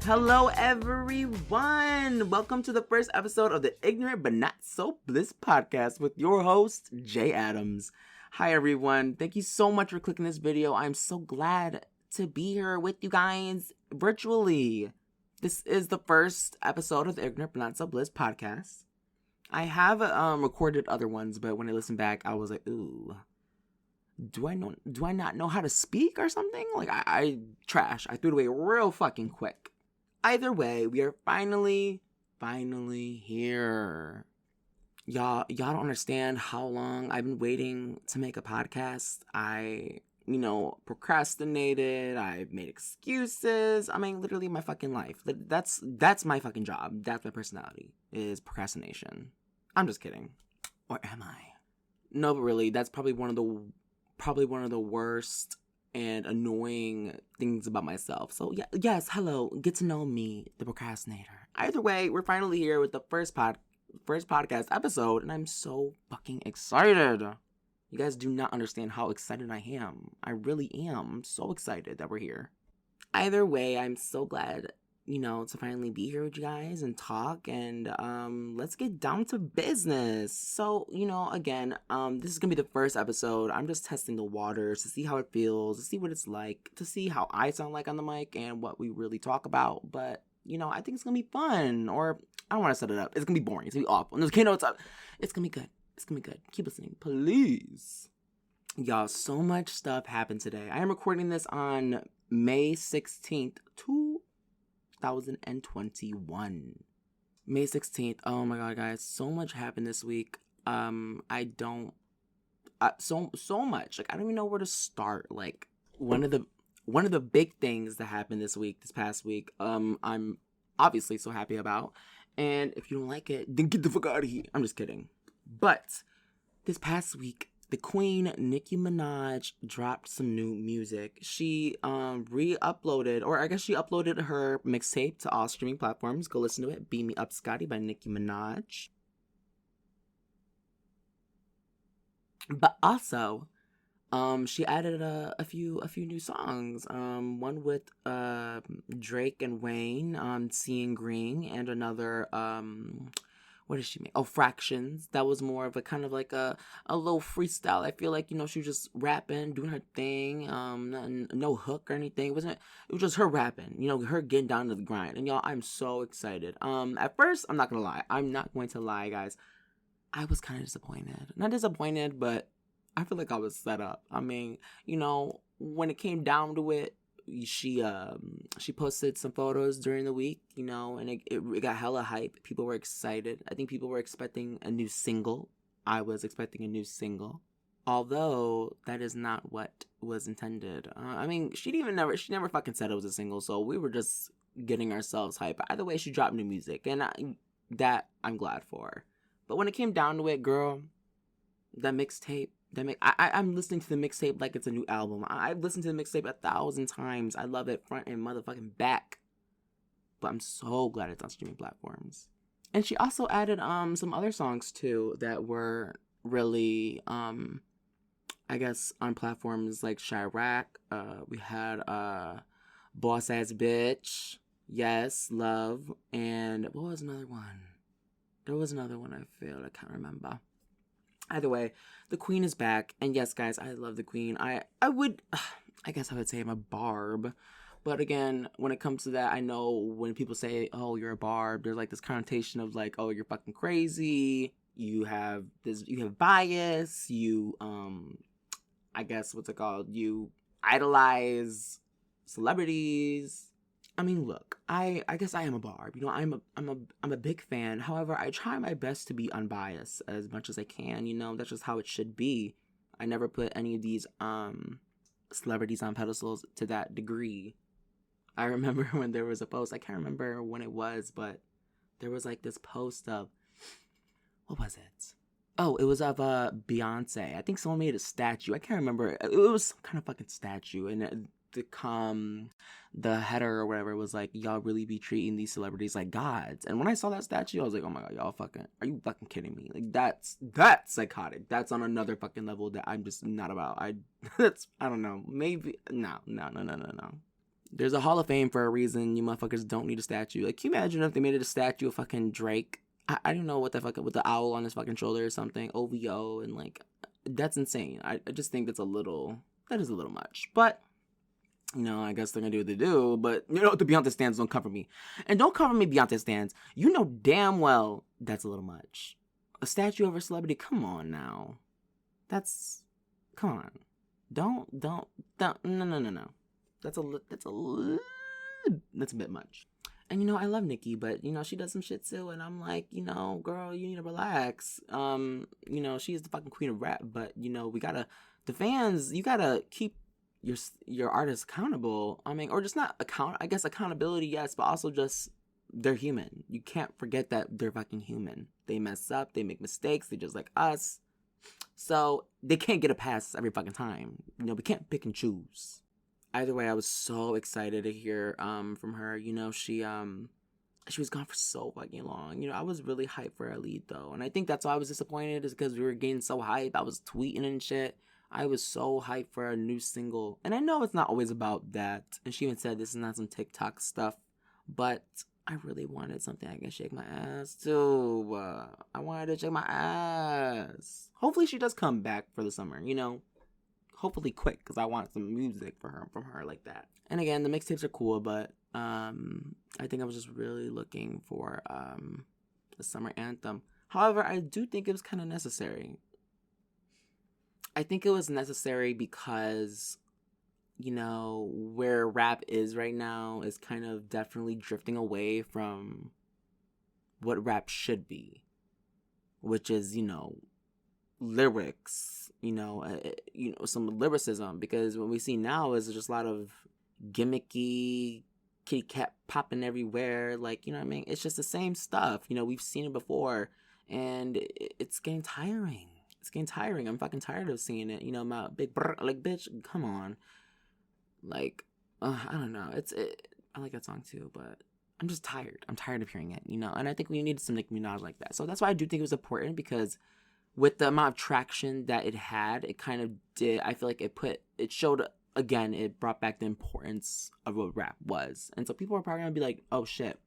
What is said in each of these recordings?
Hello everyone! Welcome to the first episode of the Ignorant But Not So Bliss podcast with your host, Jay Adams. Hi everyone, thank you so much for clicking this video. I'm so glad to be here with you guys virtually. This is the first episode of the Ignorant But Not So Bliss podcast. I have recorded other ones, but when I listened back, I was like, ooh, do I not know how to speak or something? Like, I trash. I threw it away real fucking quick. Either way, we are finally here. Y'all don't understand how long I've been waiting to make a podcast. I procrastinated. I've made excuses. I mean, literally my fucking life. That's my fucking job. That's my personality, is procrastination. I'm just kidding. Or am I? No, but really, that's probably one of the worst and annoying things about myself. So yes, hello, get to know me, the procrastinator. Either way, we're finally here with the first podcast episode, and I'm so fucking excited. You guys do not understand how excited I am. I really am. I'm so excited that we're here. Either way, I'm so glad, to finally be here with you guys and talk, and let's get down to business. So, again, this is gonna be the first episode. I'm just testing the waters to see how it feels, to see what it's like, to see how I sound like on the mic and what we really talk about. But, I think it's gonna be fun, or I don't want to set it up. It's gonna be boring. It's gonna be awful. No, it's up. It's gonna be good. It's gonna be good. Keep listening, please. Y'all, so much stuff happened today. I am recording this on May 16th, 2021. May 16th. Oh my god, guys, so much happened this week. So much. Like, I don't even know where to start. Like, one of the big things that happened this past week, I'm obviously so happy about. And if you don't like it, then get the fuck out of here. I'm just kidding. But this past week, the Queen, Nicki Minaj, dropped some new music. She re-uploaded, or I guess she uploaded her mixtape to all streaming platforms. Go listen to it. Beat Me Up, Scotty by Nicki Minaj. But also, she added a few new songs. One with Drake and Wayne, Seeing Green, and another what did she make? Oh, Fractions. That was more of a kind of like a little freestyle. I feel like, she was just rapping, doing her thing. No hook or anything. It was just her rapping, her getting down to the grind. And y'all, I'm so excited. At first, I'm not going to lie, guys. I was kind of disappointed. Not disappointed, but I feel like I was set up. I mean, when it came down to it, she posted some photos during the week, and it got hella hype. People were excited. I think people were expecting a new single. I was expecting a new single, although that is not what was intended. I mean, she never fucking said it was a single, so we were just getting ourselves hype. But either way, she dropped new music, and I'm glad for. But when it came down to it, girl, that mixtape. I'm listening to the mixtape like it's a new album. I've listened to the mixtape 1,000 times. I love it front and motherfucking back. But I'm so glad it's on streaming platforms. And she also added some other songs too that were really I guess on platforms like Chirac. We had Boss Ass Bitch, Yes, Love, and what was another one? There was another one I can't remember. Either way, the Queen is back, and yes, guys, I love the Queen. I guess I would say I'm a barb, but again, when it comes to that, I know when people say, "Oh, you're a barb," there's like this connotation of like, "Oh, you're fucking crazy. You have bias. You I guess what's it called? You idolize celebrities." I mean, look, I guess I am a barb. I'm a big fan. However, I try my best to be unbiased as much as I can. That's just how it should be. I never put any of these celebrities on pedestals to that degree. I remember when there was a post. I can't remember when it was, but there was like this post of, what was it? Oh, it was of Beyonce. I think someone made a statue. I can't remember. It was some kind of fucking statue, and the header or whatever was like, y'all really be treating these celebrities like gods. And when I saw that statue, I was like, oh my god, are you fucking kidding me? Like, that's psychotic. That's on another fucking level that I'm just not about. I don't know, maybe no. There's a Hall of Fame for a reason. You motherfuckers don't need a statue. Like, can you imagine if they made it a statue of fucking Drake? I don't know what the fuck, with the owl on his fucking shoulder or something. OVO, and like, that's insane. I just think that is a little much. But, I guess they're gonna do what they do. But, the Beyonce stands don't come for me. And don't come for me, Beyonce stands. You know damn well that's a little much. A statue of a celebrity, come on now. Come on. Don't, no. That's a bit much. And, I love Nicki, but, she does some shit too, and I'm like, girl, you need to relax. She is the fucking queen of rap, but, the fans, you gotta keep your artists accountable. I mean, or just not accountability, yes, but also just, they're human. You can't forget that they're fucking human. They mess up, they make mistakes, they're just like us. So, they can't get a pass every fucking time. We can't pick and choose. Either way, I was so excited to hear from her. She was gone for so fucking long. I was really hyped for her lead, though. And I think that's why I was disappointed, is because we were getting so hyped. I was tweeting and shit. I was so hyped for a new single. And I know it's not always about that. And she even said this is not some TikTok stuff. But I really wanted something I can shake my ass to. I wanted to shake my ass. Hopefully she does come back for the summer, Hopefully quick, because I want some music from her like that. And again, the mixtapes are cool, but I think I was just really looking for a summer anthem. However, I do think it was kind of necessary. I think it was necessary because, where rap is right now is kind of definitely drifting away from what rap should be, which is, lyrics, some lyricism, because what we see now is just a lot of gimmicky kitty cat popping everywhere, like, what I mean? It's just the same stuff, we've seen it before, and it's getting tiring. I'm fucking tired of seeing it, my big brr, like, bitch, come on. Like, I don't know, I like that song too, but I'm just tired. I'm tired of hearing it, and I think we needed some Nicki Minaj like that. So that's why I do think it was important, because with the amount of traction that it had, it kind of did, I feel like it showed, again, it brought back the importance of what rap was. And so people are probably going to be like, oh shit,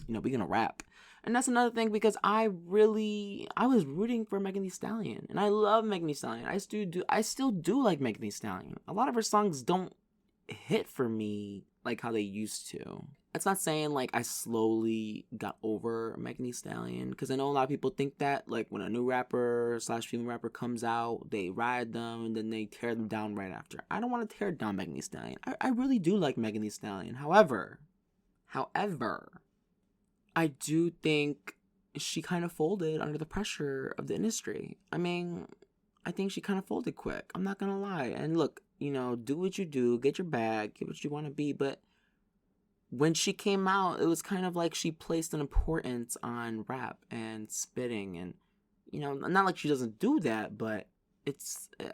we're going to rap. And that's another thing, because I was rooting for Megan Thee Stallion. And I love Megan Thee Stallion. I still do like Megan Thee Stallion. A lot of her songs don't hit for me like how they used to. It's not saying like I slowly got over Megan Thee Stallion, because I know a lot of people think that, like, when a new rapper / female rapper comes out, they ride them and then they tear them down right after. I don't want to tear down Megan Thee Stallion. I really do like Megan Thee Stallion. However, I do think she kind of folded under the pressure of the industry. I mean, I think she kind of folded quick. I'm not gonna lie. And look, do what you do, get your bag, get what you want to be, but when she came out, it was kind of like she placed an importance on rap and spitting, and, not like she doesn't do that, but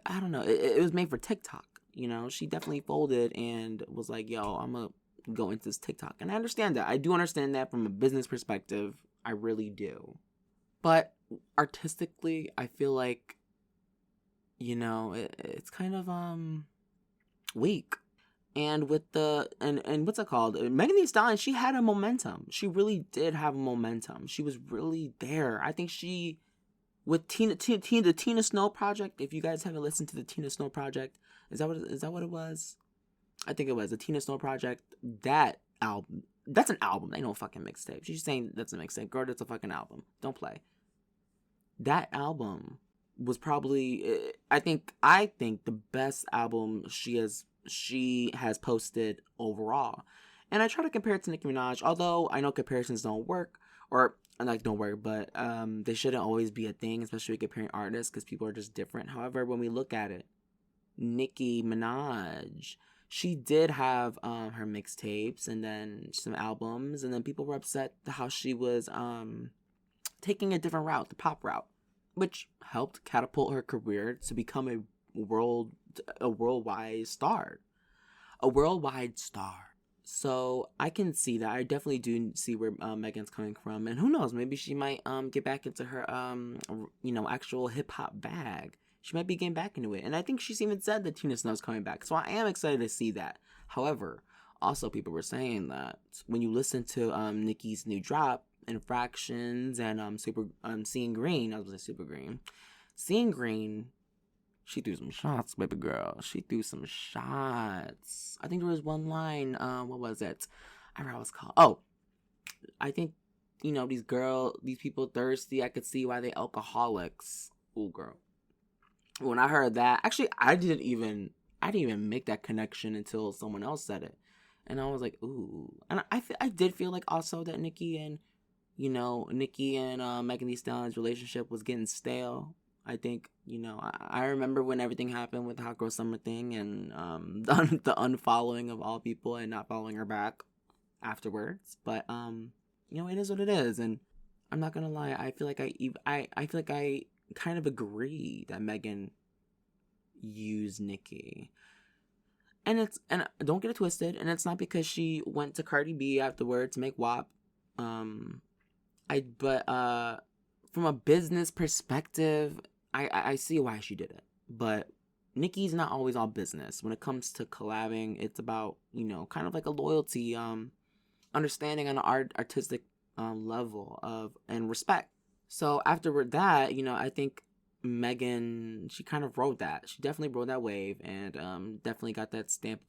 I don't know, it was made for TikTok, she definitely folded and was like, yo, I'm gonna go into this TikTok, and I understand that. I do understand that from a business perspective, I really do. But artistically, I feel like, it's kind of, weak. And with and what's it called? Megan Thee Stallion, she had a momentum. She really did have a momentum. She was really there. I think with the Tina Snow project, if you guys haven't listened to the Tina Snow project, is that what it was? I think it was the Tina Snow project. That album, that's an album. They no fucking mixtape. She's saying that's a mixtape. Girl, that's a fucking album. Don't play. That album was probably, I think the best album she has posted overall. And I try to compare it to Nicki Minaj, although I know comparisons don't work, but they shouldn't always be a thing, especially comparing artists, because people are just different. However, when we look at it, Nicki Minaj, she did have her mixtapes and then some albums, and then people were upset how she was taking a different route, the pop route, which helped catapult her career to become a worldwide star. So I can see that. I definitely do see where Megan's coming from, and who knows, maybe she might get back into her actual hip hop bag. She might be getting back into it, and I think she's even said that Tina Snow's coming back. So I am excited to see that. However, also people were saying that when you listen to Nicki's new drop, Infractions, and Seeing Green, I was gonna say Super Green. Seeing Green, she threw some shots, baby girl. She threw some shots. I think there was one line, what was it? I forgot what it was called. Oh, I think, these people thirsty. I could see why they alcoholics. Ooh, girl. When I heard that, actually, I didn't even make that connection until someone else said it. And I was like, ooh. And I did feel like also that Nicki and Megan Thee Stallion's relationship was getting stale. I think, I remember when everything happened with the Hot Girl Summer thing and the unfollowing of all people and not following her back afterwards. But, it is what it is. And I'm not going to lie. I feel like I kind of agree that Megan used Nicki. And don't get it twisted. And it's not because she went to Cardi B afterwards to make WAP. But from a business perspective, I see why she did it. But Nicki's not always all business. When it comes to collabing, it's about, kind of like a loyalty, understanding on an artistic level and respect. So after that, I think Megan, she kind of rode that. She definitely rode that wave and definitely got that stamp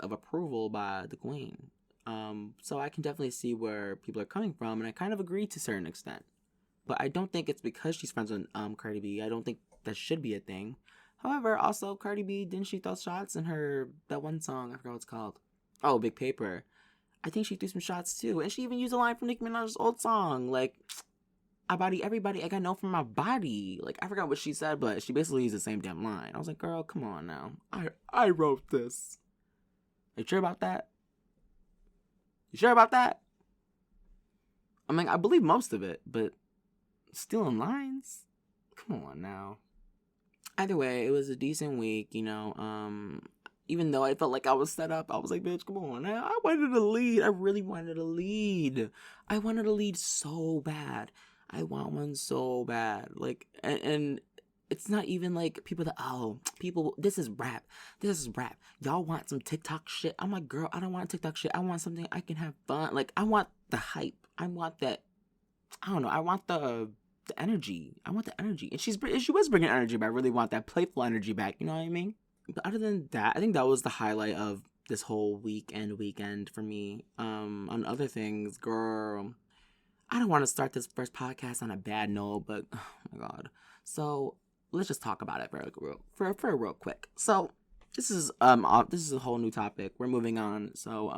of approval by the queen. So I can definitely see where people are coming from, and I kind of agree to a certain extent. But I don't think it's because she's friends with Cardi B. I don't think that should be a thing. However, also Cardi B, didn't she throw shots in that one song? I forgot what it's called. Oh, Big Paper. I think she threw some shots too, and she even used a line from Nicki Minaj's old song, like, "I body everybody I got know from my body." Like, I forgot what she said, but she basically used the same damn line. I was like, girl, come on now. I wrote this. Are you sure about that? You sure about that? I mean, I believe most of it, but stealing lines? Come on now. Either way, it was a decent week, even though I felt like I was set up, I was like, bitch, come on. I wanted to lead. I really wanted to lead. I wanted to lead so bad. I want one so bad. Like, and it's not even like people, this is rap. Y'all want some TikTok shit? I'm like, girl, I don't want TikTok shit. I want something I can have fun. Like, I want the hype. I want that, I don't know. I want the energy. I want the energy. And she was bringing energy, but I really want that playful energy back. You know what I mean? But other than that, I think that was the highlight of this whole weekend for me. On other things, girl, I don't want to start this first podcast on a bad note, but oh my god. So let's just talk about it for real quick. So this is a whole new topic. We're moving on. So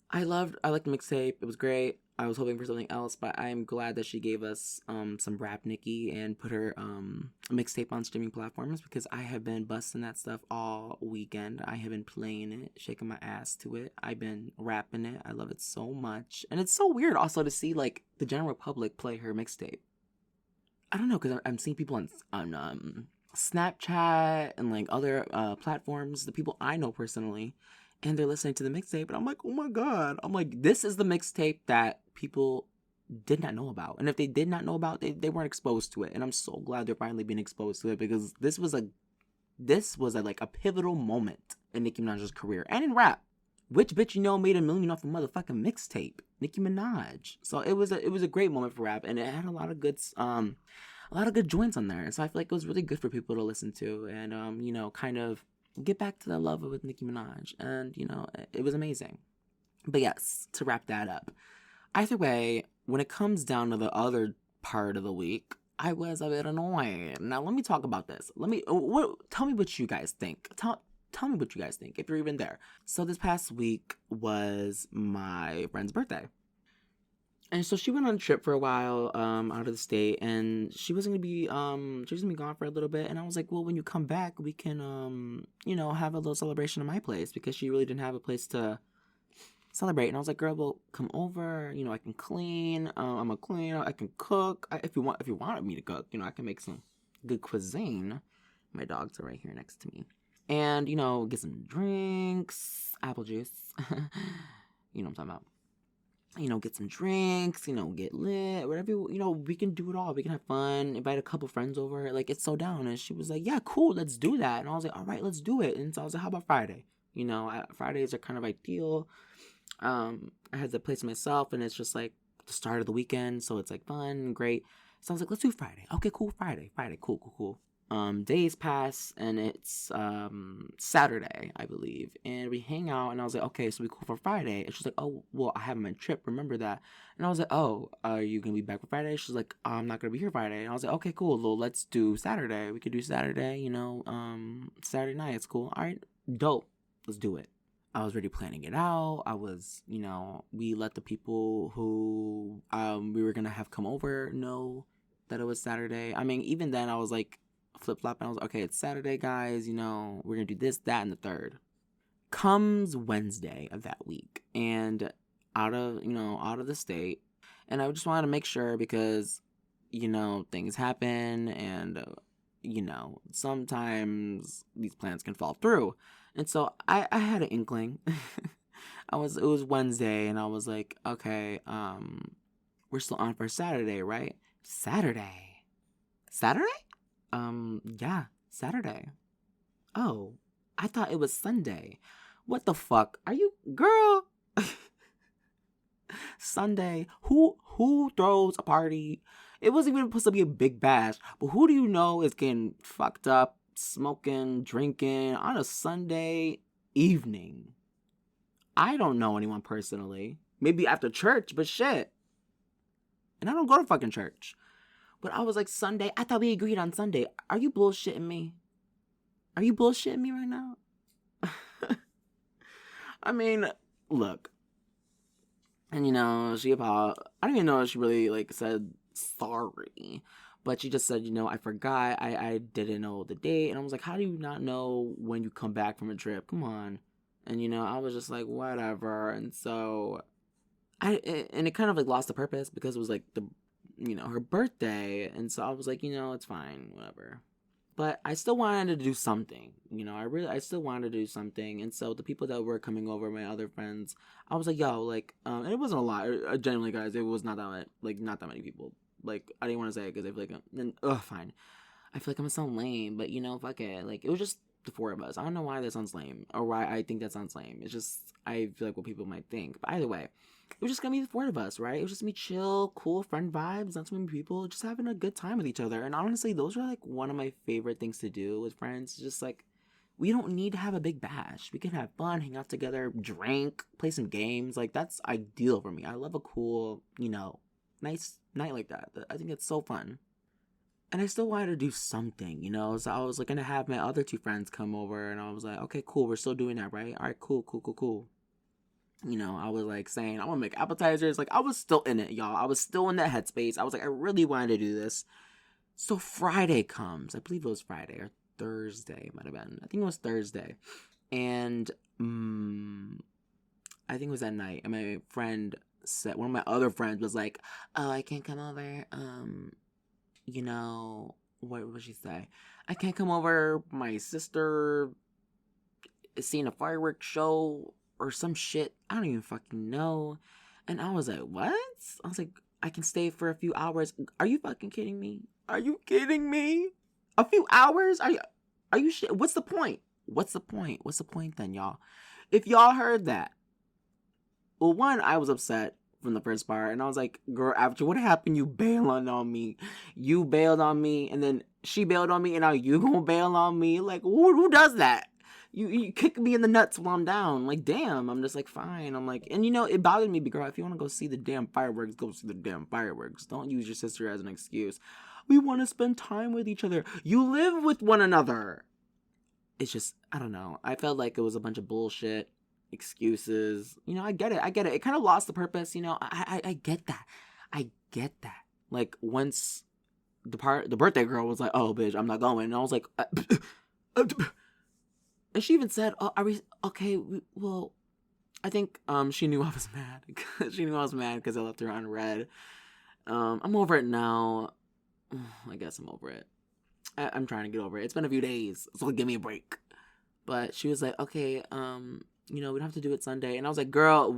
I liked the mixtape. It was great. I was hoping for something else, but I'm glad that she gave us some rap Nicki and put her mixtape on streaming platforms, because I have been busting that stuff all weekend. I have been playing it, shaking my ass to it. I've been rapping it. I love it so much. And it's so weird also to see like the general public play her mixtape. I don't know, because I'm seeing people on Snapchat and like other platforms, the people I know personally, and they're listening to the mixtape, and I'm like, oh my god. I'm like, this is the mixtape that people did not know about. And if they did not know about it, they weren't exposed to it. And I'm so glad they're finally being exposed to it, because this was like a pivotal moment in Nicki Minaj's career and in rap. Which bitch made $1 million off a motherfucking mixtape? Nicki Minaj. So it was a great moment for rap, and it had a lot of good joints on there. And so I feel like it was really good for people to listen to and kind of get back to that love with Nicki Minaj. And, it was amazing. But yes, to wrap that up. Either way, when it comes down to the other part of the week, I was a bit annoyed. Now, let me talk about this. Tell me what you guys think. Tell me what you guys think, if you're even there. So this past week was my friend's birthday. And so she went on a trip for a while, out of the state, and she was gonna be gone for a little bit. And I was like, well, when you come back, we can, have a little celebration at my place, because she really didn't have a place to celebrate. And I was like, girl, well, come over. I can clean. I'm a cleaner. I can cook. If you wanted me to cook, I can make some good cuisine. My dogs are right here next to me, and get some drinks, apple juice. You know what I'm talking about. Get some drinks, get lit, whatever, we can do it all. We can have fun, invite a couple friends over. Like, it's so down. And she was like, yeah, cool, let's do that. And I was like, all right, let's do it. And so I was like, how about Friday? Fridays are kind of ideal. I had the place to myself, and it's just like the start of the weekend, so it's like fun and great. So I was like, let's do Friday. Okay, cool, Friday, cool. Days pass, and it's Saturday, I believe, and we hang out, and I was like, okay, so we cool for Friday. And she's like, oh, well, I have my trip, remember that? And I was like, oh, are you gonna be back for Friday? She's like, I'm not gonna be here Friday. And I was like, okay, cool, well, let's do Saturday. We could do Saturday, Saturday night. It's cool. All right, dope. Let's do it. I was already planning it out. We let the people who we were gonna have come over know that it was Saturday. I mean, even then, I was like flip flopping. I was like, okay, it's Saturday, guys. We're gonna do this, that, and the third. Comes Wednesday of that week, and out of the state, and I just wanted to make sure because things happen, and sometimes these plans can fall through. And so I had an inkling. It was Wednesday, and I was like, okay, we're still on for Saturday, right? Saturday? Yeah, Saturday. Oh, I thought it was Sunday. What the fuck? Are you, girl? Sunday. Who throws a party? It wasn't even supposed to be a big bash, but who do you know is getting fucked up, smoking, drinking on a Sunday evening? I don't know anyone personally. Maybe after church, but shit. And I don't go to fucking church. But I was like, Sunday? I thought we agreed on Sunday. Are you bullshitting me? Are you bullshitting me right now? I mean, look. And I don't even know if she really like said sorry. But she just said, I forgot. I didn't know the date. And I was like, how do you not know when you come back from a trip? Come on. And, I was just like, whatever. And so, it kind of like lost the purpose because it was like her birthday. And so I was like, it's fine, whatever. But I still wanted to do something. I still wanted to do something. And so the people that were coming over, my other friends, I was like, yo, like, and it wasn't a lot. Genuinely, guys, it was not that many people. Like, I didn't want to say it because I feel like fine. I feel like I'm gonna sound lame, but fuck it. Like, it was just the four of us. I don't know why that sounds lame or why I think that sounds lame. It's just, I feel like what people might think. But either way, it was just gonna be the four of us, right? It was just gonna be chill, cool friend vibes, not too many people, just having a good time with each other. And honestly, those are like one of my favorite things to do with friends. Just like, we don't need to have a big bash. We can have fun, hang out together, drink, play some games. Like, that's ideal for me. I love a cool, nice night like that. I think it's so fun. And I still wanted to do something, so I was like gonna have my other two friends come over, and I was like, okay, cool, we're still doing that, right? All right, cool. I was like saying, I want to make appetizers. Like, I was still in it, y'all. I was still in that headspace. I was like, I really wanted to do this. So Friday comes. I believe it was Friday or Thursday. It might have been. I think it was Thursday. And I think it was that night. And my friend said, one of my other friends was like, oh, I can't come over. What would she say? I can't come over. My sister is seeing a fireworks show or some shit. I don't even fucking know. And I was like, what? I was like, I can stay for a few hours. Are you fucking kidding me? Are you kidding me? A few hours? Are you shit? What's the point? What's the point then, y'all? If y'all heard that, well, one, I was upset from the first part, and I was like, girl, after what happened, you bailing on me. You bailed on me, and then she bailed on me, and now you gonna bail on me? Like, who does that? You kick me in the nuts while I'm down. Like, damn. I'm just like, fine. I'm like, and it bothered me, but girl, if you want to go see the damn fireworks, go see the damn fireworks. Don't use your sister as an excuse. We want to spend time with each other. You live with one another. It's just, I don't know. I felt like it was a bunch of bullshit excuses. I get it. It kind of lost the purpose. I get that. Like, once the birthday girl was like, oh, bitch, I'm not going. And I was like, and she even said, oh, are we, okay, well, I think, she knew I was mad. She knew I was mad because I left her on red. I'm over it now. I guess I'm over it. I'm trying to get over it. It's been a few days, so give me a break. But she was like, okay, we don't have to do it Sunday. And I was like, girl,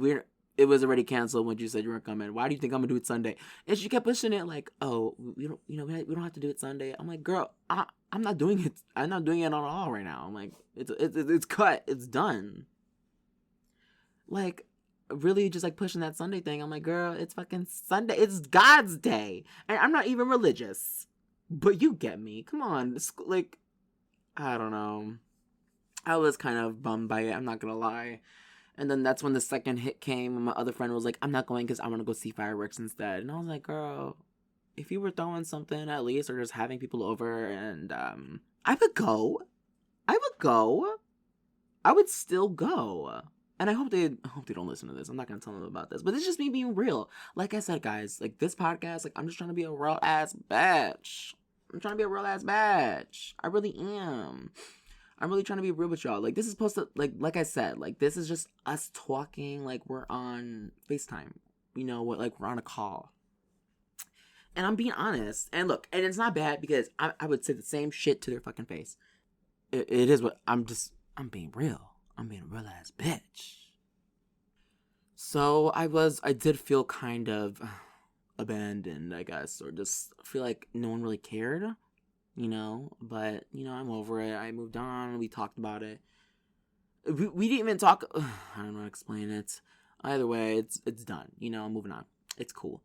it was already canceled when you said you weren't coming. Why do you think I'm gonna do it Sunday? And she kept pushing it like, oh, we don't have to do it Sunday. I'm like, girl, I'm not doing it. I'm not doing it at all right now. I'm like, it's cut. It's done. Like, really just like pushing that Sunday thing. I'm like, girl, it's fucking Sunday. It's God's day. And I'm not even religious. But you get me. Come on. Like, I don't know. I was kind of bummed by it. I'm not going to lie. And then that's when the second hit came. And my other friend was like, I'm not going because I want to go see fireworks instead. And I was like, girl, if you were throwing something at least or just having people over and I would go. I would still go. And I hope they don't listen to this. I'm not gonna tell them about this. But it's just me being real. Like I said, guys, like this podcast, like I'm just trying to be a real ass bitch. I really am. I'm really trying to be real with y'all. Like this is supposed to like I said, like this is just us talking like we're on FaceTime. You know what, like we're on a call. And I'm being honest. And look, and it's not bad because I would say the same shit to their fucking face. It is what I'm being real. I'm being a real ass bitch. So I did feel kind of abandoned, I guess, or just feel like no one really cared, you know, but, you know, I'm over it. I moved on. We talked about it. We didn't even talk. I don't know how to explain it. Either way, it's done. You know, I'm moving on. It's cool.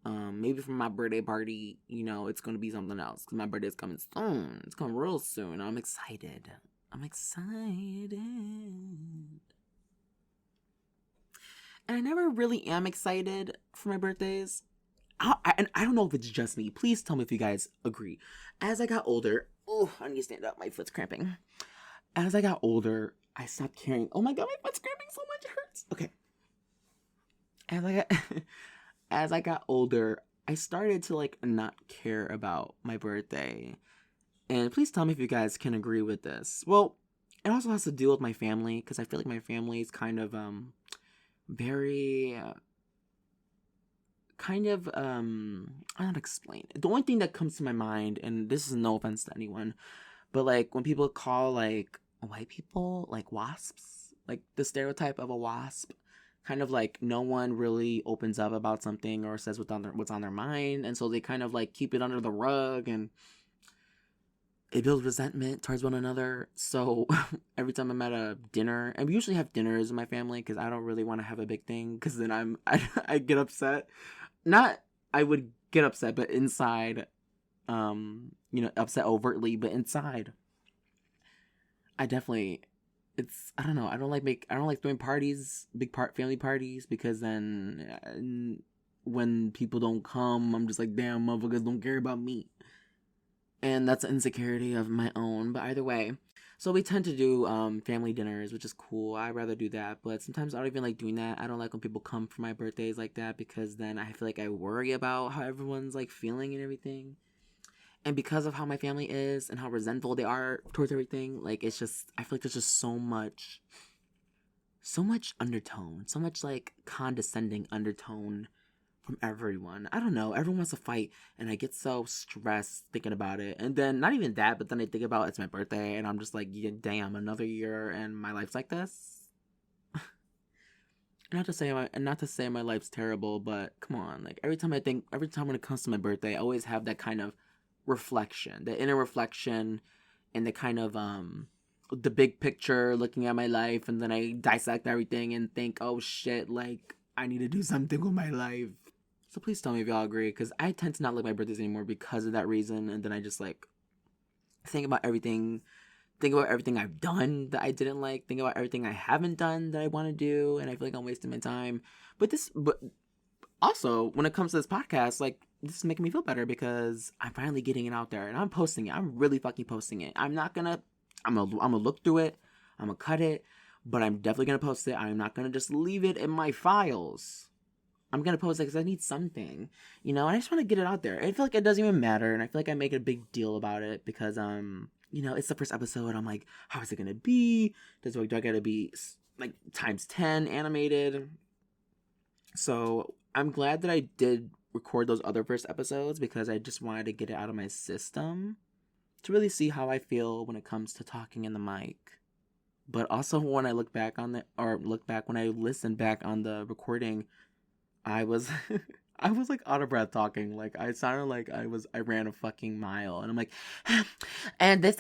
Maybe for my birthday party, you know, it's going to be something else because my birthday is coming soon. It's coming real soon. I'm excited. And I never really am excited for my birthdays. And I don't know if it's just me. Please tell me if you guys agree. As I got older, I need to stand up. My foot's cramping. As I got older, I stopped caring. Oh my god, my foot's cramping so much. It hurts. Okay. As I got older, I started to like not care about my birthday. And please tell me if you guys can agree with this. Well, it also has to deal with my family because I feel like my family is kind of very I don't know how to explain it. The only thing that comes to my mind, and this is no offense to anyone, but like when people call like white people like wasps, like the stereotype of a wasp, kind of like no one really opens up about something or says what's on their mind, and so they kind of like keep it under the rug and it builds resentment towards one another. So every time I'm at a dinner, and we usually have dinners in my family because I don't really want to have a big thing because then I get upset. Not I would get upset, but inside, you know, upset overtly, but inside, I definitely I don't know. I don't like throwing parties, family parties because then when people don't come, I'm just like, damn, motherfuckers don't care about me. And that's an insecurity of my own. But either way, so we tend to do family dinners, which is cool. I'd rather do that. But sometimes I don't even like doing that. I don't like when people come for my birthdays like that because then I feel like I worry about how everyone's like feeling and everything. And because of how my family is and how resentful they are towards everything, like it's just, I feel like there's just so much undertone, so much like condescending undertone from everyone. I don't know. Everyone wants to fight, and I get so stressed thinking about it. And then not even that, but then I think about it's my birthday, and I'm just like, yeah, damn, another year, and my life's like this. Not to say my life's terrible, but come on, like every time when it comes to my birthday, I always have that kind of reflection, the inner reflection, and the kind of the big picture, looking at my life, and then I dissect everything and think, oh shit, like I need to do something with my life. So please tell me if y'all agree, because I tend to not like my birthdays anymore because of that reason, and then I just like think about everything I've done that I didn't like, think about everything I haven't done that I want to do, and I feel like I'm wasting my time. But also when it comes to this podcast, like this is making me feel better because I'm finally getting it out there and I'm posting it. I'm really fucking posting it. I'm gonna look through it, I'm gonna cut it, but I'm definitely gonna post it. I'm not gonna just leave it in my files. I'm gonna post it because I need something, you know, and I just want to get it out there. I feel like it doesn't even matter, and I feel like I make a big deal about it because, you know, it's the first episode. I'm like, how is it gonna be? Do I gotta be like times 10 animated? So I'm glad that I did record those other first episodes because I just wanted to get it out of my system to really see how I feel when it comes to talking in the mic. But also when I look back on the or look back when I listened back on the recording, I was I was like out of breath talking. Like I sounded like I ran a fucking mile, and I'm like, and this,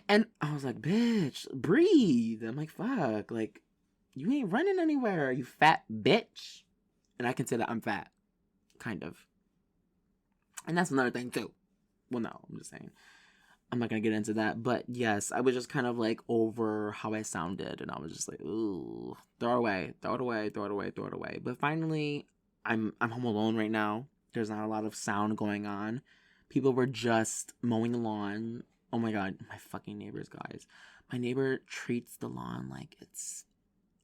and I was like, bitch, breathe. I'm like, fuck, like you ain't running anywhere, you fat bitch. And I can say that I'm fat, kind of. And that's another thing too. Well, no, I'm just saying. I'm not gonna get into that, but yes, I was just kind of like over how I sounded, and I was just like, ooh, throw it away, throw it away, throw it away, throw it away. But finally, I'm home alone right now. There's not a lot of sound going on. People were just mowing the lawn. Oh my god, my fucking neighbors, guys. My neighbor treats the lawn like it's,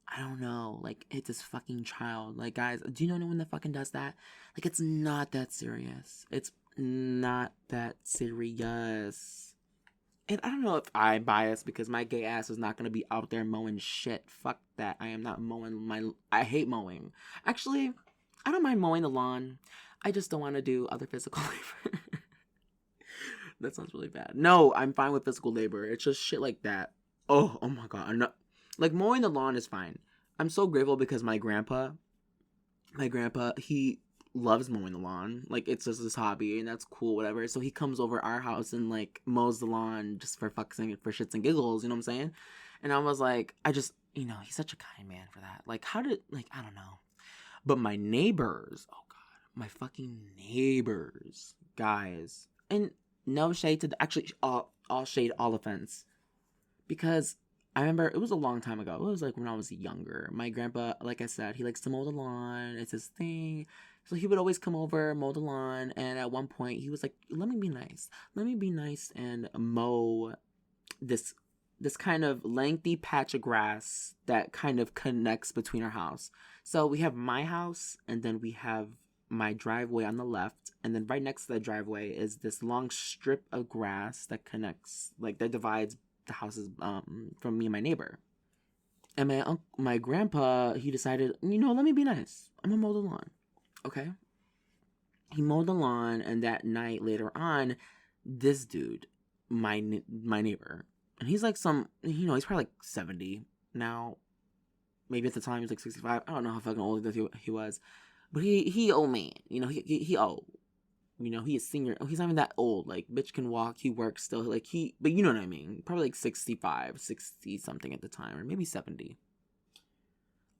I don't know, like it's his fucking child. Like, guys, do you know anyone that fucking does that? Like, it's not that serious. It's not that serious. And I don't know if I'm biased because my gay ass is not gonna be out there mowing shit. Fuck that. I am not mowing my. I hate mowing. Actually, I don't mind mowing the lawn. I just don't want to do other physical labor. That sounds really bad. No, I'm fine with physical labor. It's just shit like that. Oh my god. I'm not, like mowing the lawn is fine. I'm so grateful because my grandpa, he loves mowing the lawn. Like it's just his hobby, and that's cool, whatever. So he comes over our house and like mows the lawn just for for shits and giggles. You know what I'm saying? And I was like, he's such a kind man for that. Like, how did, like, I don't know. But my neighbors, oh god, my fucking neighbors, guys, and no shade to actually all shade, all offense, because I remember it was a long time ago. It was like when I was younger. My grandpa, like I said, he likes to mow the lawn. It's his thing. So he would always come over, mow the lawn, and at one point he was like, "Let me be nice. Let me be nice and mow this kind of lengthy patch of grass that kind of connects between our house." So we have my house, and then we have my driveway on the left, and then right next to the driveway is this long strip of grass that connects, like that divides the houses from me and my neighbor. And my grandpa, he decided, let me be nice. I'm gonna mow the lawn. Okay. He mowed the lawn, and that night later on, this dude, my neighbor, and he's like he's probably like 70 now. Maybe at the time he was like 65. I don't know how fucking old he was, but he old man. He old. He is senior. Oh, he's not even that old. Like, bitch can walk. He works still. Like, but you know what I mean. Probably like 65, 60 something at the time, or maybe 70.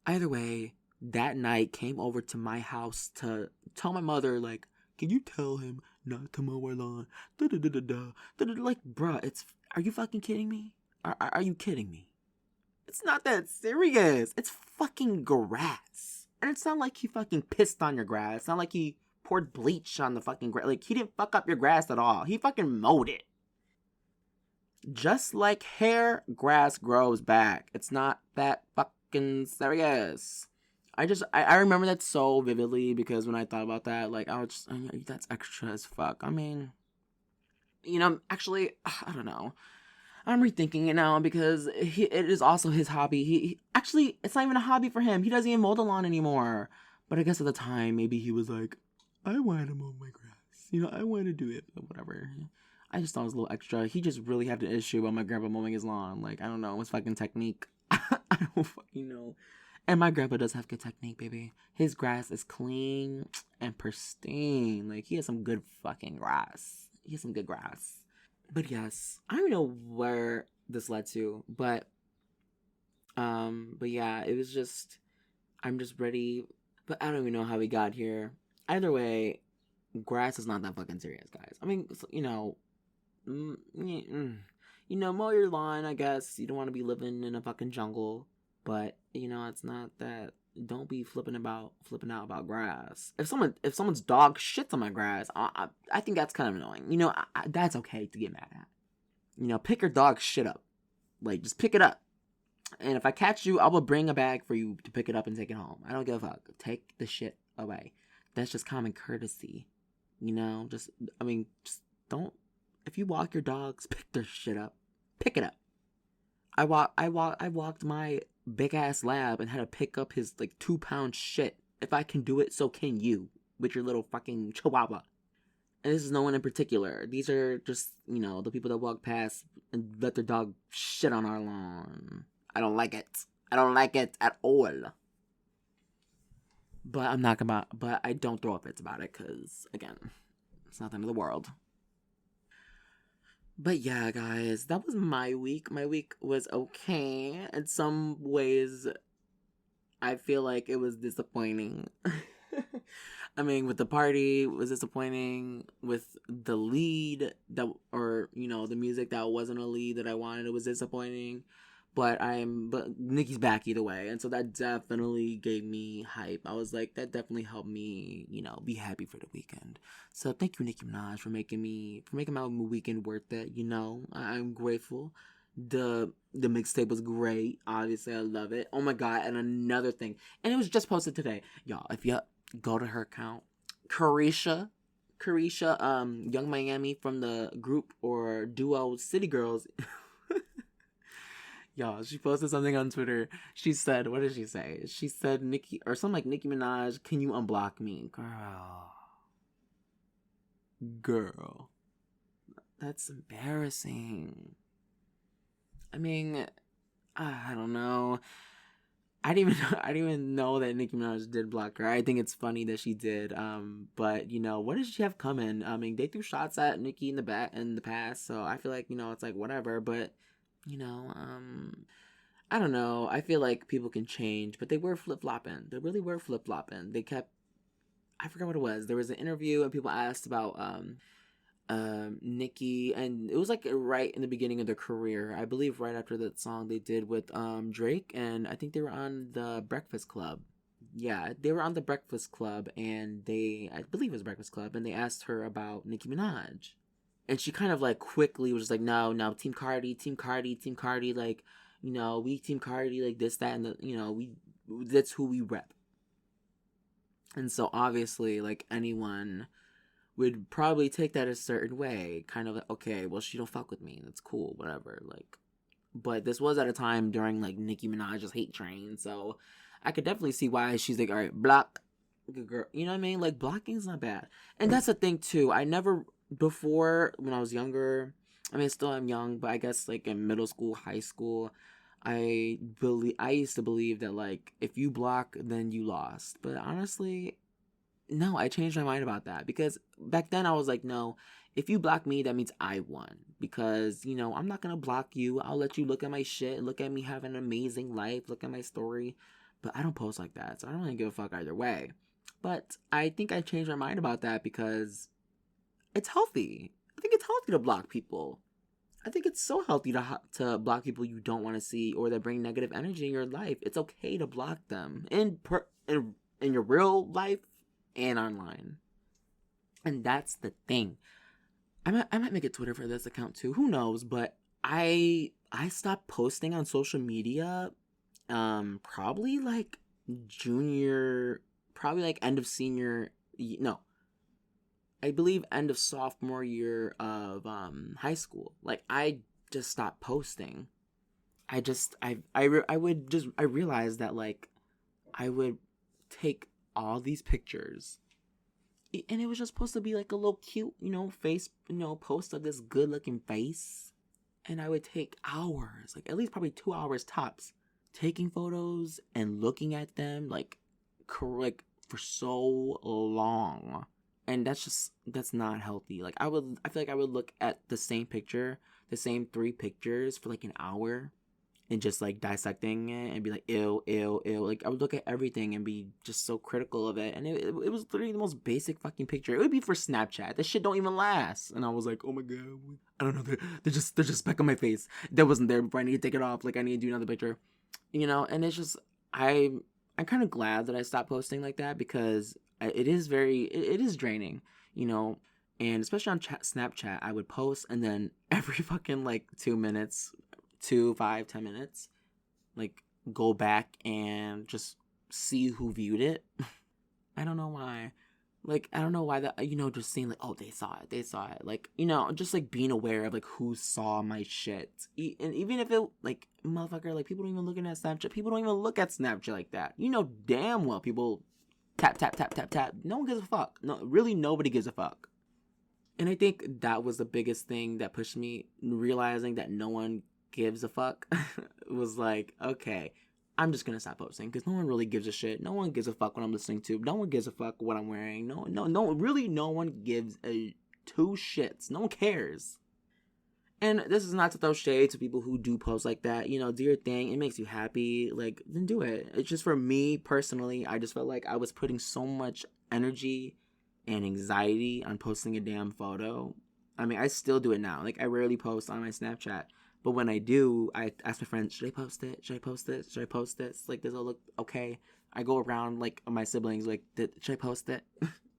Either way, that night came over to my house to tell my mother, like, can you tell him not to mow our lawn? Da da da da da. Like, bruh, are you fucking kidding me? Are you kidding me? It's not that serious. It's fucking grass. And it's not like he fucking pissed on your grass. It's not like he poured bleach on the fucking grass. Like, he didn't fuck up your grass at all. He fucking mowed it. Just like hair, grass grows back. It's not that fucking serious. I remember that so vividly because when I thought about that, like, I was just, that's extra as fuck. I mean, actually, I don't know. I'm rethinking it now because it is also his hobby. Actually, it's not even a hobby for him. He doesn't even mow the lawn anymore. But I guess at the time, maybe he was like, I want to mow my grass. I want to do it. Whatever. I just thought it was a little extra. He just really had an issue about my grandpa mowing his lawn. Like, I don't know. It's fucking technique. I don't fucking know. And my grandpa does have good technique, baby. His grass is clean and pristine. Like, he has some good fucking grass. He has some good grass. But yes, I don't know where this led to, but yeah, it was just, I'm just ready, but I don't even know how we got here. Either way, grass is not that fucking serious, guys. I mean, mow your lawn, I guess. You don't want to be living in a fucking jungle, but, it's not that. Don't be flipping out about grass. If someone's dog shits on my grass, I think that's kind of annoying. That's okay to get mad at. Pick your dog shit up. Like, just pick it up. And if I catch you, I will bring a bag for you to pick it up and take it home. I don't give a fuck. Take the shit away. That's just common courtesy. Just don't. If you walk your dogs, pick their shit up. Pick it up. I walked my big ass lab and had to pick up his like 2-pound shit. If I can do it, so can you with your little fucking chihuahua. And this is no one in particular. These are just, the people that walk past and let their dog shit on our lawn. I don't like it. I don't like it at all. But I don't throw up fits about it because, again, it's not the end of the world. But yeah, guys, that was my week. My week was okay. In some ways, I feel like it was disappointing. I mean, with the party, it was disappointing. With the lead the music that wasn't a lead that I wanted, it was disappointing. But Nicki's back either way, and so that definitely gave me hype. I was like, that definitely helped me, be happy for the weekend. So thank you, Nicki Minaj, for making my weekend worth it. I'm grateful. The mixtape was great. Obviously, I love it. Oh my god! And another thing, and it was just posted today, y'all. If you go to her account, Carisha, Young Miami from the group or duo City Girls. Y'all, she posted something on Twitter. She said, what did she say? She said, Nicki, or something like, Nicki Minaj, can you unblock me? Girl. That's embarrassing. I mean, I don't know. I didn't even know that Nicki Minaj did block her. I think it's funny that she did. But what does she have coming? I mean, they threw shots at Nicki in the past, so I feel like it's like whatever. But I don't know. I feel like people can change, but they were flip flopping. They really were flip flopping. They kept. I forgot what it was. There was an interview and people asked about Nicki, and it was like right in the beginning of their career. I believe right after that song they did with Drake, and I think they were on the Breakfast Club. Yeah, they were on the Breakfast Club, and I believe it was Breakfast Club, and they asked her about Nicki Minaj, and she kind of like quickly was just like, no, Team Cardi, Team Cardi, Team Cardi, like, we Team Cardi, like this, that, and that's who we rep. And so obviously, like, anyone would probably take that a certain way, kind of like, okay, well, she don't fuck with me, that's cool, whatever, like. But this was at a time during like Nicki Minaj's hate train, so I could definitely see why she's like, all right, block, good girl, you know what I mean? Like, blocking is not bad, and that's the thing too. I never before when I was younger. I mean, still I'm young, but I guess like in middle school, high school, I used to believe that like if you block, then you lost. But honestly, no, I changed my mind about that because back then I was like, no, if you block me, that means I won. Because, I'm not going to block you. I'll let you look at my shit, look at me have an amazing life, look at my story. But I don't post like that, so I don't really give a fuck either way. But I think I changed my mind about that because it's healthy. I think it's healthy to block people. I think it's so healthy to block people you don't want to see or that bring negative energy in your life. It's okay to block them in your real life and online. And that's the thing. I might make a Twitter for this account too. Who knows? But I stopped posting on social media probably like probably like end of senior, no, I believe end of sophomore year of high school. Like, I just stopped posting. I realized that like I would take all these pictures, and it was just supposed to be like a little cute, face, post of this good looking face. And I would take hours, like at least probably 2 hours tops, taking photos and looking at them like for so long. And that's not healthy. Like, I feel like I would look at the same picture, the same 3 pictures for like an hour and just like dissecting it and be like, ew, ew, ew. Like, I would look at everything and be just so critical of it. And it was literally the most basic fucking picture. It would be for Snapchat. This shit don't even last. And I was like, oh my god, I don't know. They're just speck on my face. That wasn't there before. I need to take it off. Like, I need to do another picture. And it's just, I'm kind of glad that I stopped posting like that because it is draining, and especially on Snapchat, I would post and then every fucking like 2 minutes, 2, 5, 10 minutes, like go back and just see who viewed it. I don't know why. Like, I don't know why that, just seeing like, oh, they saw it. Like, just like being aware of like who saw my shit. And even if it, like, motherfucker, like people don't even look at Snapchat. People don't even look at Snapchat like that. Damn well people tap, tap, tap, tap, tap. No one gives a fuck. No, really nobody gives a fuck. And I think that was the biggest thing that pushed me, realizing that no one gives a fuck. It was like, okay, I'm just gonna stop posting because no one really gives a shit. No one gives a fuck what I'm listening to. No one gives a fuck what I'm wearing. No, really, no one gives a two shits. No one cares. And this is not to throw shade to people who do post like that. You know, do your thing. It makes you happy. Like, then do it. It's just for me personally, I just felt like I was putting so much energy and anxiety on posting a damn photo. I mean, I still do it now. Like, I rarely post on my Snapchat. But when I do, I ask my friends, should I post it? Should I post it? Should I post this? Like, does it look okay? I go around, like, my siblings, like, should I post it?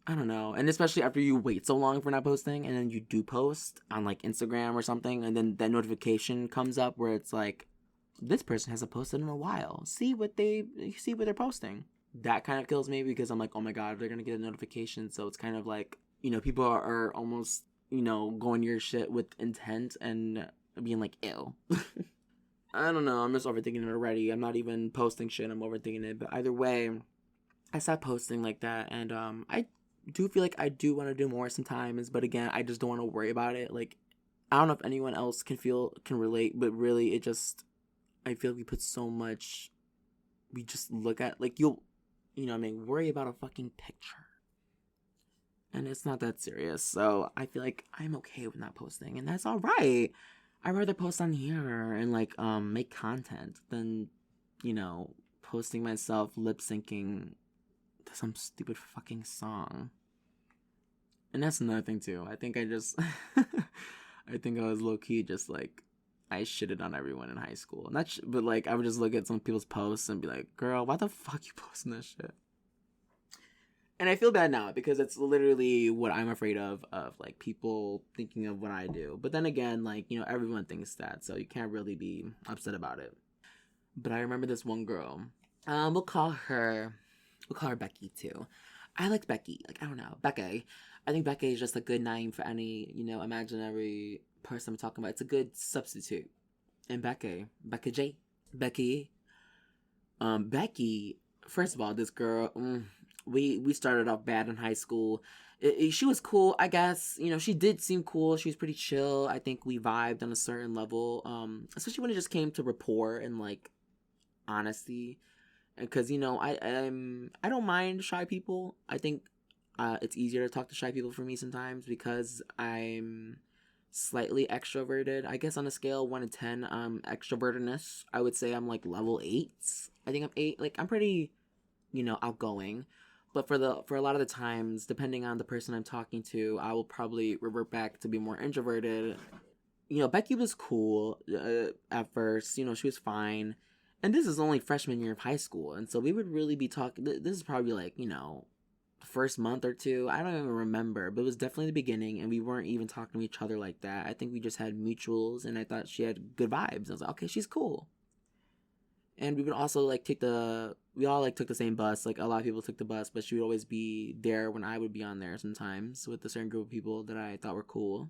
I don't know. And especially after you wait so long for not posting and then you do post on like Instagram or something and then that notification comes up where it's like, this person hasn't posted in a while. See what they're posting. That kind of kills me because I'm like, oh my God, they're going to get a notification. So it's kind of like, you know, people are almost, you know, going your shit with intent and being like, ew. I don't know. I'm just overthinking it already. I'm not even posting shit. I'm overthinking it. But either way, I stopped posting like that. And I do feel like I do want to do more sometimes, but again, I just don't want to worry about it. Like, I don't know if anyone else can relate, but really, I feel like we put so much, we just look at, like, you know what I mean, worry about a fucking picture. And it's not that serious, so I feel like I'm okay with not posting, and that's alright. I'd rather post on here and, like, make content than, you know, posting myself lip-syncing to some stupid fucking song. And that's another thing too. I think I just I think I was low key just like I shitted on everyone in high school. But like I would just look at some people's posts and be like, "Girl, why the fuck you posting this shit?" And I feel bad now because it's literally what I'm afraid of like people thinking of what I do. But then again, like, you know, everyone thinks that, so you can't really be upset about it. But I remember this one girl. We'll call her Becky too. I liked Becky. Like, I don't know. Becky. I think Becky is just a good name for any, you know, imaginary person I'm talking about. It's a good substitute. And Becky J. Becky, first of all, this girl, we started off bad in high school. She was cool, I guess. You know, she did seem cool. She was pretty chill. I think we vibed on a certain level. Especially when it just came to rapport and, like, honesty. Because, you know, I don't mind shy people. I think it's easier to talk to shy people for me sometimes because I'm slightly extroverted. I guess on a scale of 1 to 10, extrovertedness, I would say I'm like level 8. I think I'm 8. Like, I'm pretty, you know, outgoing. But for a lot of the times, depending on the person I'm talking to, I will probably revert back to be more introverted. You know, Becky was cool at first. You know, she was fine. And this is only freshman year of high school. And so we would really be talking. This is probably like, you know, the first month or two. I don't even remember. But it was definitely the beginning. And we weren't even talking to each other like that. I think we just had mutuals. And I thought she had good vibes. I was like, okay, she's cool. And we would also like we all like took the same bus. Like a lot of people took the bus. But she would always be there when I would be on there sometimes with a certain group of people that I thought were cool.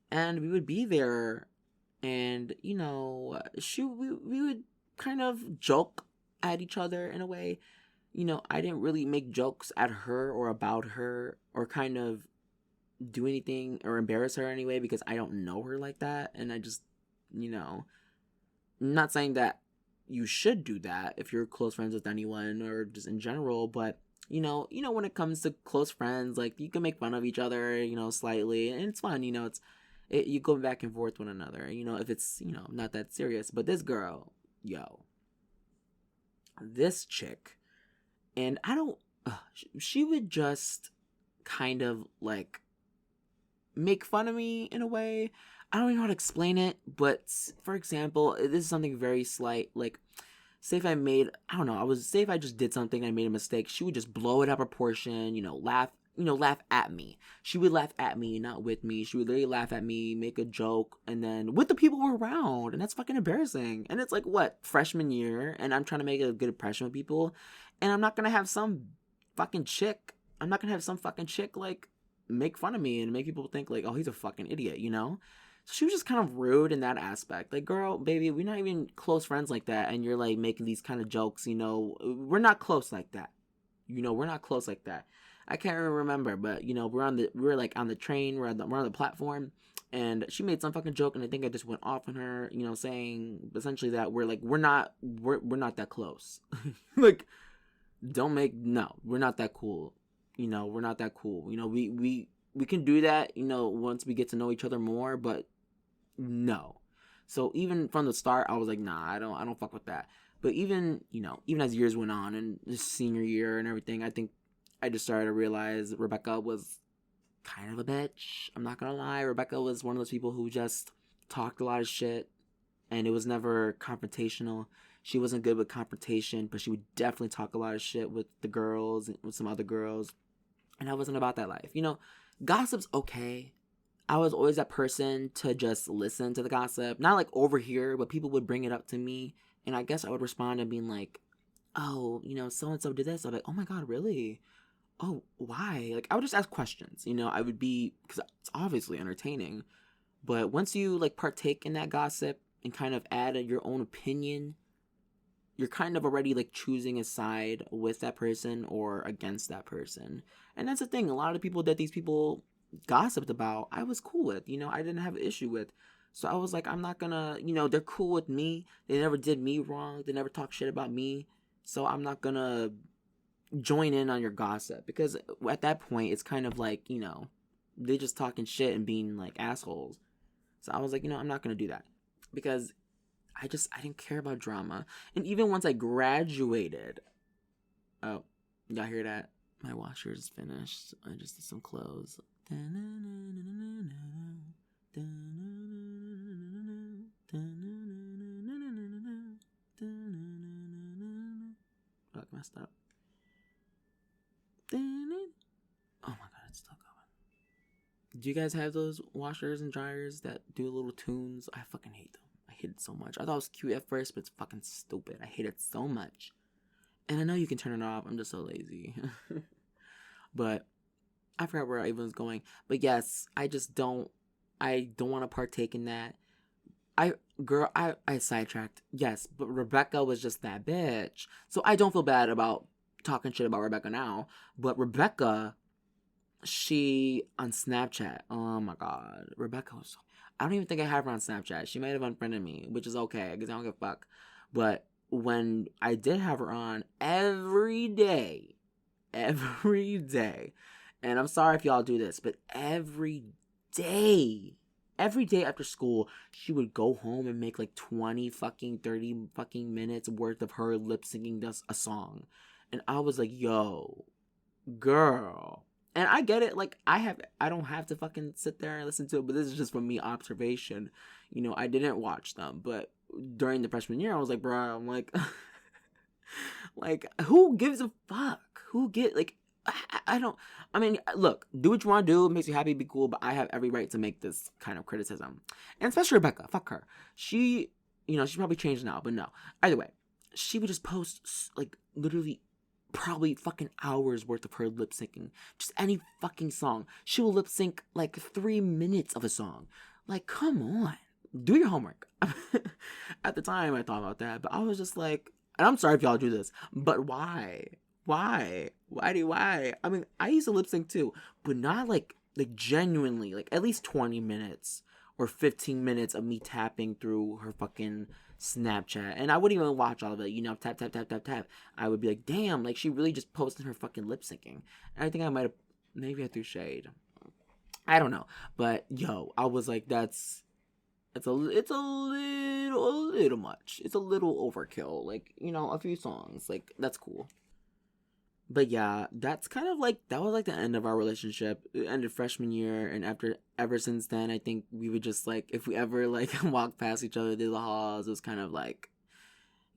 And we would be there. And, you know, we would kind of joke at each other in a way. You know, I didn't really make jokes at her or about her or kind of do anything or embarrass her anyway because I don't know her like that. And I just, you know, I'm not saying that you should do that if you're close friends with anyone or just in general, but you know, when it comes to close friends, like you can make fun of each other, you know, slightly, and it's fun, you know, you go back and forth with one another, you know, if it's, you know, not that serious. But this girl, this chick, and she would just kind of like make fun of me in a way. I don't even know how to explain it, but for example, this is something very slight, like, say if I just did something, I made a mistake, she would just blow it out of proportion, laugh at me. She would laugh at me, not with me. She would literally laugh at me, make a joke, and then with the people who were around, and that's fucking embarrassing. And it's like, what, freshman year, and I'm trying to make a good impression with people, and I'm not gonna have some fucking chick, like, make fun of me and make people think, like, oh, he's a fucking idiot, you know? So she was just kind of rude in that aspect. Like, girl, baby, we're not even close friends like that, and you're, like, making these kind of jokes, you know? We're not close like that. You know, we're not close like that. I can't remember, but you know, we're like on the train, we're on the platform, and she made some fucking joke, and I think I just went off on her, you know, saying essentially that we're not that close. Like, no, we're not that cool. You know, we're not that cool. You know, we can do that, you know, once we get to know each other more, but no. So even from the start, I was like, nah, I don't fuck with that. But even, you know, even as years went on and this senior year and everything, I think I just started to realize Rebecca was kind of a bitch. I'm not gonna lie. Rebecca was one of those people who just talked a lot of shit, and it was never confrontational. She wasn't good with confrontation, but she would definitely talk a lot of shit with the girls and with some other girls. And I wasn't about that life. You know, gossip's okay. I was always that person to just listen to the gossip. Not like over here, but people would bring it up to me. And I guess I would respond and being like, oh, you know, so and so did this. I'm like, oh my God, really? Oh, why? Like, I would just ask questions. You know, I would be, because it's obviously entertaining. But once you like partake in that gossip and kind of add your own opinion, you're kind of already like choosing a side with that person or against that person. And that's the thing. A lot of the people that these people gossiped about, I was cool with. You know, I didn't have an issue with. So I was like, I'm not gonna, you know, they're cool with me. They never did me wrong. They never talked shit about me. So I'm not gonna join in on your gossip, because at that point it's kind of like, you know, they just talking shit and being like assholes. So I was like, you know, I'm not gonna do that, because I didn't care about drama. And even once I graduated, oh, y'all hear that? My washer is finished. I just did some clothes. Fuck, messed up. Oh my God, it's still going. Do you guys have those washers and dryers that do little tunes? I fucking hate them. I hate it so much. I thought it was cute at first, but it's fucking stupid. I hate it so much. And I know you can turn it off. I'm just so lazy. But I forgot where I was going. But yes, I don't want to partake in that. I sidetracked. Yes, but Rebecca was just that bitch. So I don't feel bad about talking shit about Rebecca now. But Rebecca, she on Snapchat. Oh my God, Rebecca was. I don't even think I have her on Snapchat. She might have unfriended me, which is okay because I don't give a fuck. But when I did have her on every day, and I'm sorry if y'all do this, but every day after school, she would go home and make like 20 fucking 30 fucking minutes worth of her lip syncing a song. And I was like, yo, girl. And I get it, like, I don't have to fucking sit there and listen to it, but this is just from me observation. You know, I didn't watch them, but during the freshman year, I was like, bro, I'm like, like, who gives a fuck? I don't, I mean, look, do what you want to do, it makes you happy, be cool, but I have every right to make this kind of criticism. And especially Rebecca, fuck her. She, you know, she's probably changed now, but no. Either way, she would just post, like, literally probably fucking hours worth of her lip syncing. Just any fucking song. She will lip sync like 3 minutes of a song. Like, come on. Do your homework. At the time, I thought about that, but I was just like, and I'm sorry if y'all do this, but why? Why? Why? I mean, I used to lip sync too, but not like genuinely, like at least 20 minutes or 15 minutes of me tapping through her fucking Snapchat. And I wouldn't even watch all of it, you know, tap. I would be like, damn, like she really just posted her fucking lip syncing. And I think maybe I threw shade. I don't know. But yo, I was like, it's a little much. It's a little overkill. Like, you know, a few songs. Like, that's cool. But yeah, that's kind of like, that was like the end of our relationship. It ended freshman year, and ever since then, I think we would just like, if we ever like walk past each other through the halls, it was kind of like,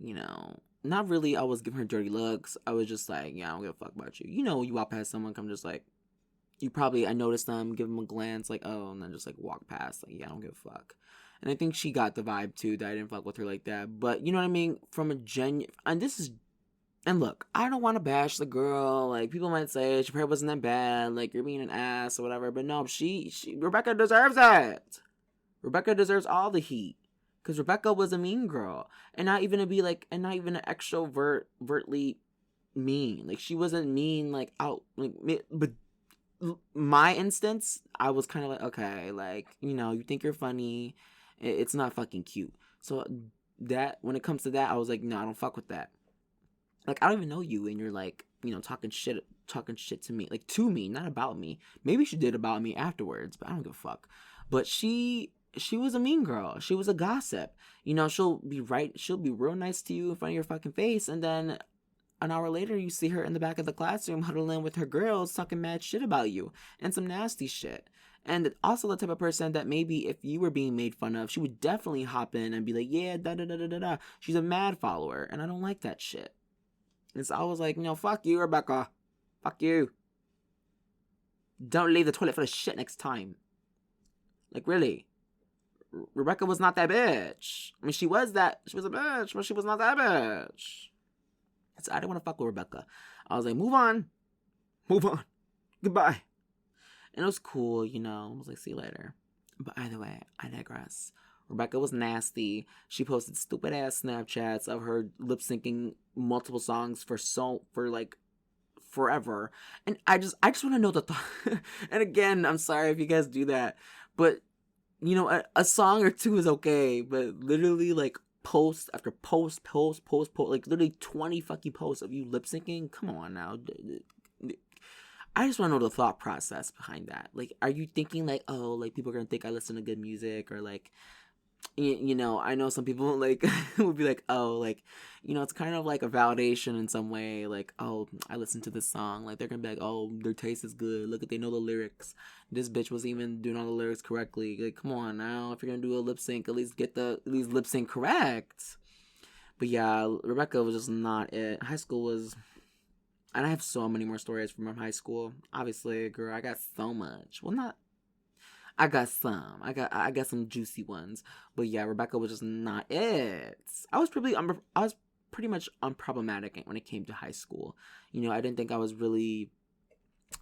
you know, not really I was giving her dirty looks. I was just like, yeah, I don't give a fuck about you. You know, you walk past someone, I'm just like, I noticed them, give them a glance, like, oh, and then just like walk past, like, yeah, I don't give a fuck. And I think she got the vibe too that I didn't fuck with her like that. But you know what I mean? From a and look, I don't want to bash the girl. Like, people might say she probably wasn't that bad. Like, you're being an ass or whatever. But no, Rebecca deserves it. Rebecca deserves all the heat. Because Rebecca was a mean girl. And not even an extrovertly mean. Like, she wasn't mean, like, out, like, but my instance, I was kind of like, okay, like, you think you're funny, it's not fucking cute. So that, when it comes to that, I was like, no, I don't fuck with that. Like, I don't even know you, and you're like, talking shit to me, like, to me, not about me. Maybe she did about me afterwards, but I don't give a fuck. But she was a mean girl. She was a gossip. She'll be real nice to you in front of your fucking face, and then an hour later, you see her in the back of the classroom huddling with her girls, talking mad shit about you and some nasty shit. And also the type of person that maybe if you were being made fun of, she would definitely hop in and be like, yeah, da da da da da da. She's a mad follower, and I don't like that shit. And so I was like, fuck you, Rebecca. Fuck you. Don't leave the toilet for the shit next time. Like, really. Rebecca was not that bitch. I mean, she was a bitch, but she was not that bitch. So I didn't want to fuck with Rebecca. I was like, move on. Goodbye. And it was cool, I was like, see you later. But either way, I digress. Rebecca was nasty. She posted stupid ass Snapchats of her lip syncing multiple songs for like forever. And I just want to know the thought. And again, I'm sorry if you guys do that, but a song or two is okay, but literally like post after post, like literally 20 fucking posts of you lip syncing. Come on now. I just want to know the thought process behind that. Like, are you thinking like, oh, like people are gonna think I listen to good music, or like, I know some people like would be like, oh, like, it's kind of like a validation in some way. Like, oh, I listened to this song. Like, they're gonna be like, oh, their taste is good. Look, they know the lyrics. This bitch was even doing all the lyrics correctly. Like, come on now. If you're gonna do a lip sync, at least get the lip sync correct. But yeah, Rebecca was just not it. High school was, and I have so many more stories from high school. Obviously, girl, I got so much. Well, not. I got some. I got some juicy ones. But yeah, Rebecca was just not it. I was pretty much unproblematic when it came to high school. I didn't think I was really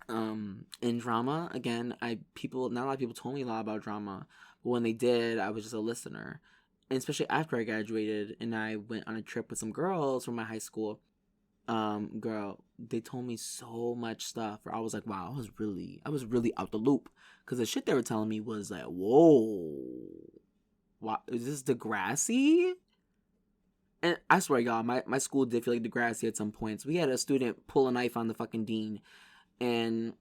in drama. Again, not a lot of people told me a lot about drama, but when they did, I was just a listener. And especially after I graduated and I went on a trip with some girls from my high school, girl, they told me so much stuff where I was like, wow, I was really out the loop, because the shit they were telling me was like, whoa, what is this, Degrassi? And I swear, y'all, my school did feel like Degrassi at some points. We had a student pull a knife on the fucking dean, and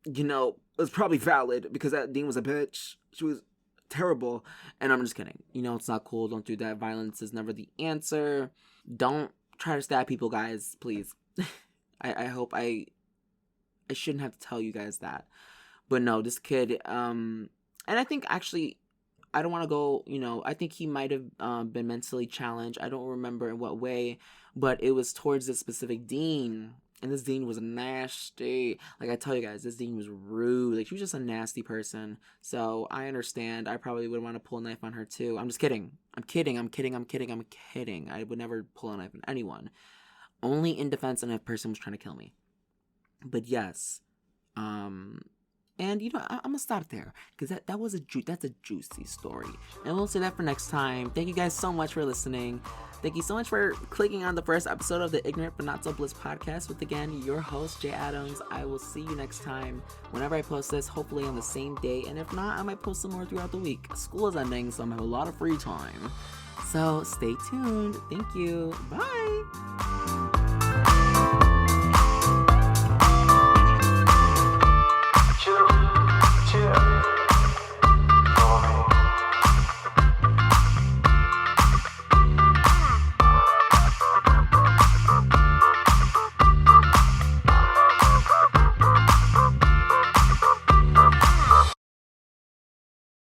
it was probably valid because that dean was a bitch. She was terrible. And I'm just kidding. It's not cool. Don't do that. Violence is never the answer. Don't try to stab people, guys, please. I hope I shouldn't have to tell you guys that. But no, this kid, and I think actually, I don't want to go, I think he might have been mentally challenged. I don't remember in what way, but it was towards this specific dean. And this dean was nasty. Like, I tell you guys, this dean was rude. Like, she was just a nasty person. So I understand. I probably would want to pull a knife on her too. I'm just kidding. I'm kidding. I would never pull a knife on anyone. Only in defense and if a person was trying to kill me. But yes. And, I'm going to stop there, because that's a juicy story. And we'll say that for next time. Thank you guys so much for listening. Thank you so much for clicking on the first episode of the Ignorant But Not So Bliss podcast with, again, your host, Jay Adams. I will see you next time whenever I post this, hopefully on the same day. And if not, I might post some more throughout the week. School is ending, so I'm going to have a lot of free time. So stay tuned. Thank you. Bye.